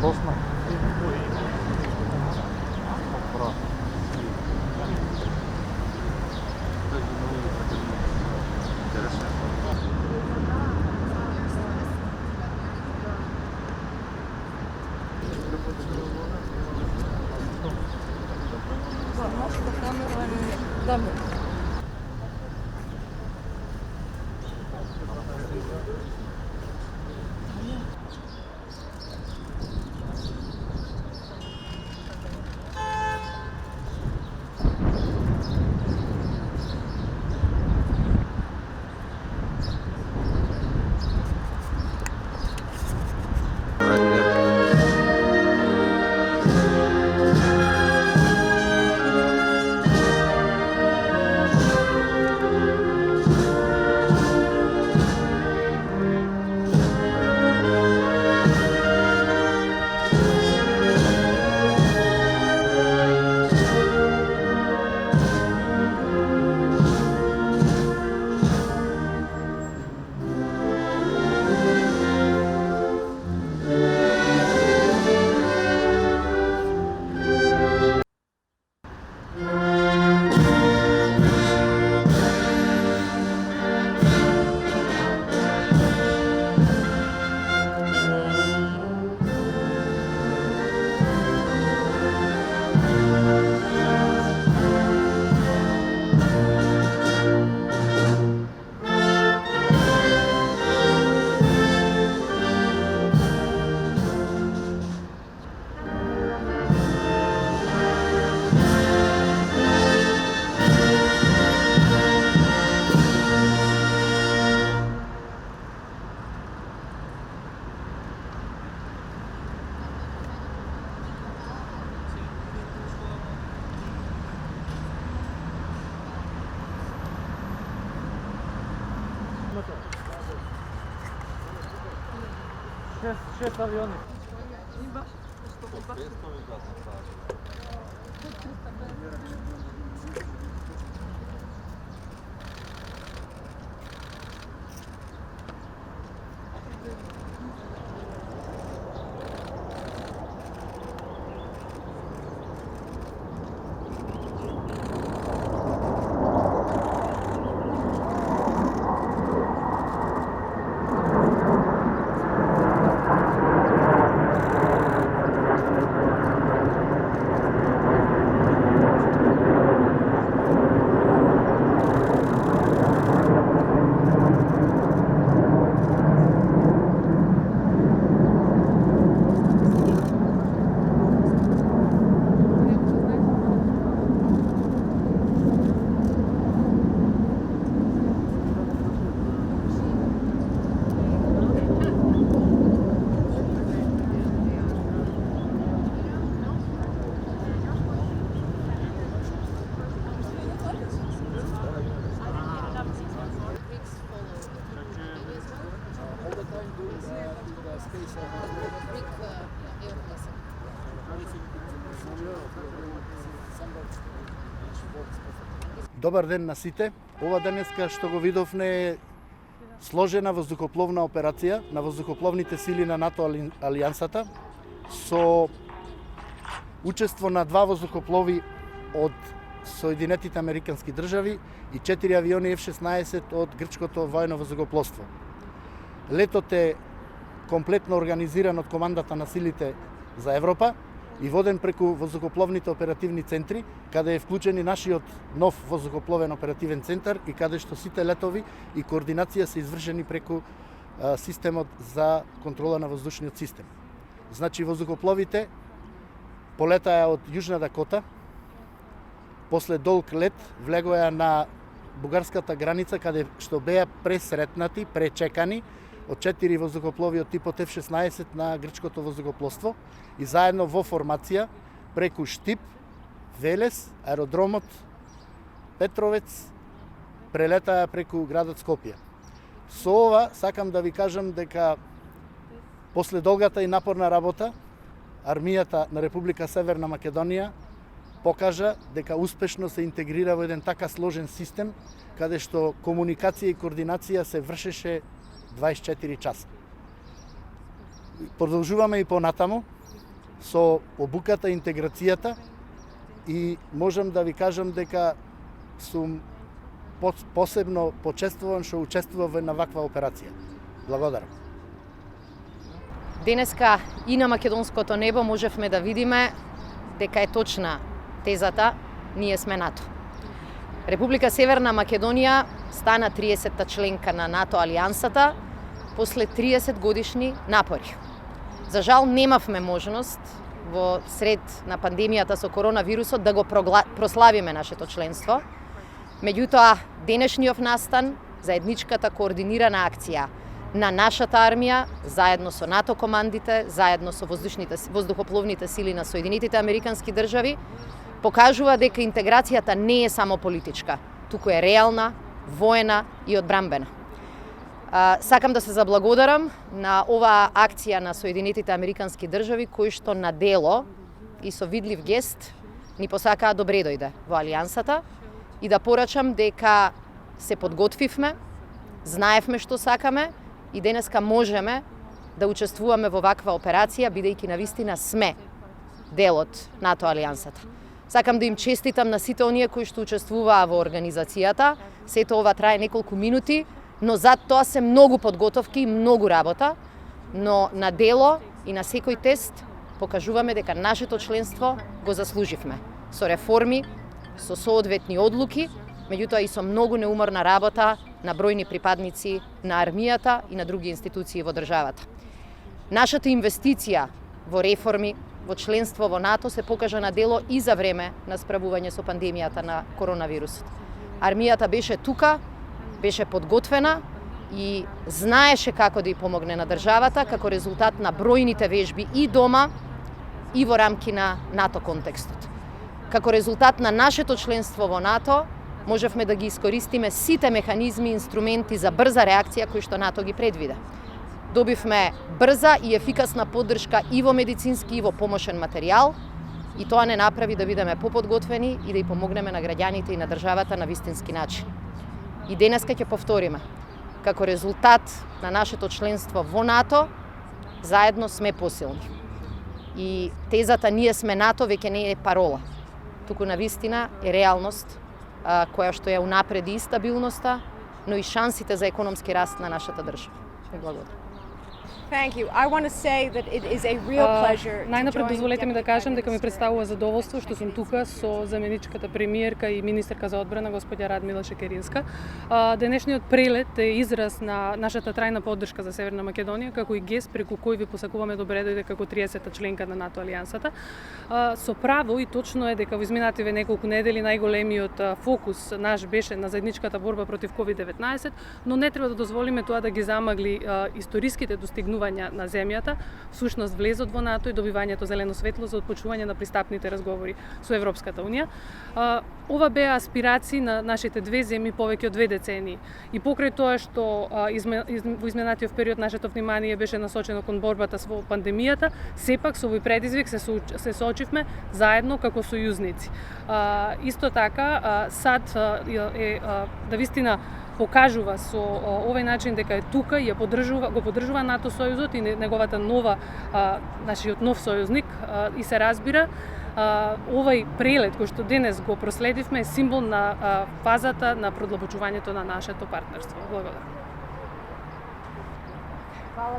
Босна. Шест авиони. Добар ден на сите. Ова денеска што го видовме е сложена воздухопловна операција на воздухопловните сили на НАТО алијансата со учество на 2 воздухоплови од Соединетите Американски држави и 4 авиони F-16 од грчкото воено воздухопловство. Летот е комплетно организиран од командата на силите за Европа и воден преку воздухопловните оперативни центри, каде е вклучен и нашиот нов воздухопловен оперативен центар и каде што сите летови и координација се извршени преку системот за контрола на воздушниот систем. Значи воздухопловите полетаа од Јужна Дакота, после долг лет влегоа на бугарската граница, каде што беа пресретнати, пречекани од 4 воздухоплови од типот F-16 на грчкото воздухопловство и заедно во формација преку Штип, Велес, аеродромот Петровец прелетаа преку градот Скопје. Со ова сакам да ви кажам дека после долгата и напорна работа армијата на Република Северна Македонија покажа дека успешно се интегрира во еден така сложен систем, каде што комуникација и координација се вршеше 24 часа. Продолжуваме и понатаму со обуката и интеграцијата и можам да ви кажам дека сум посебно почествуван што учествував на ваква операција. Благодарам. Денеска и на македонското небо можевме да видиме дека е точна тезата ние сме НАТО. Република Северна Македонија стана 30-та членка на НАТО алијансата после 30 годишни напори. За жал немавме можност во сред на пандемијата со коронавирусот да го прославиме нашето членство. Меѓутоа, денешниот настан, заедничката координирана акција на нашата армија, заедно со НАТО командите, заедно со воздухопловните сили на Соединетите Американски држави, покажува дека интеграцијата не е само политичка, туку е реална, воена и одбранбена. Сакам да се заблагодарам на оваа акција на Соединетите Американски држави, кои што на дело и со видлив гест ни посакаа добре дојде во алијансата и да порачам дека се подготвивме, знаевме што сакаме и денеска можеме да учествуваме во ваква операција, бидејќи навистина сме дел од НАТО алијансата. Сакам да им честитам на сите оние кои што учествуваа во организацијата. Сето ова трае неколку минути, но зад тоа се многу подготовки и многу работа, но на дело и на секој тест покажуваме дека нашето членство го заслуживме. Со реформи, со соодветни одлуки, меѓутоа и со многу неуморна работа на бројни припадници на армијата и на други институции во државата. Нашата инвестиција во реформи, во членство во НАТО се покажа на дело и за време на справување со пандемијата на коронавирусот. Армијата беше тука, беше подготвена и знаеше како да ја помогне на државата како резултат на бројните вежби и дома и во рамки на НАТО контекстот. Како резултат на нашето членство во НАТО, можевме да ги искористиме сите механизми и инструменти за брза реакција кои што НАТО ги предвиде. Добивме брза и ефикасна поддршка и во медицински и во помошен материјал и тоа не направи да бидеме поподготвени и да ја помогнеме на граѓаните и на државата на вистински начин. И денеска ќе повториме, како резултат на нашето членство во НАТО, заедно сме посилни. И тезата ние сме НАТО веќе не е парола, туку навистина е реалност која што ја унапреди и стабилноста, но и шансите за економски раст на нашата држава. Благодарам. Thank you. I want to say that it is a real pleasure. Најнапред дозволете ми да кажам дека ми представува задоволство што сум тука со заменичката премиерка и министерка за одбрана господја Радмила Шекеринска. Денешниот прелет е израз на нашата трајна поддршка за Северна Македонија, како и гест преку кој ви посакуваме добре дојде како 30-та членка на НАТО алијансата. Со право и точно е дека во изминативе неколку недели најголемиот фокус наш беше на заедничката борба против COVID-19, но не треба да дозволиме тоа да ги замагли историските достигнувања на земјата, всушност влезот во НАТО и добивањето зелено светло за отпочнување на пристапните разговори со Европската унија. Ова беа аспирации на нашите две земји повеќе од 2 децении. И покрај тоа што во изминатиот период нашето внимание беше насочено кон борбата со пандемијата, сепак со овој предизвик се соочивме заедно како сојузници. Исто така, САД е да вистина покажува со овој начин дека е тука и го поддржува НАТО сојузот и неговата нашиот нов сојузник и се разбира овој прелет кој што денес го проследивме е символ на фазата на продлабочувањето на нашето партнерство. Благодарам.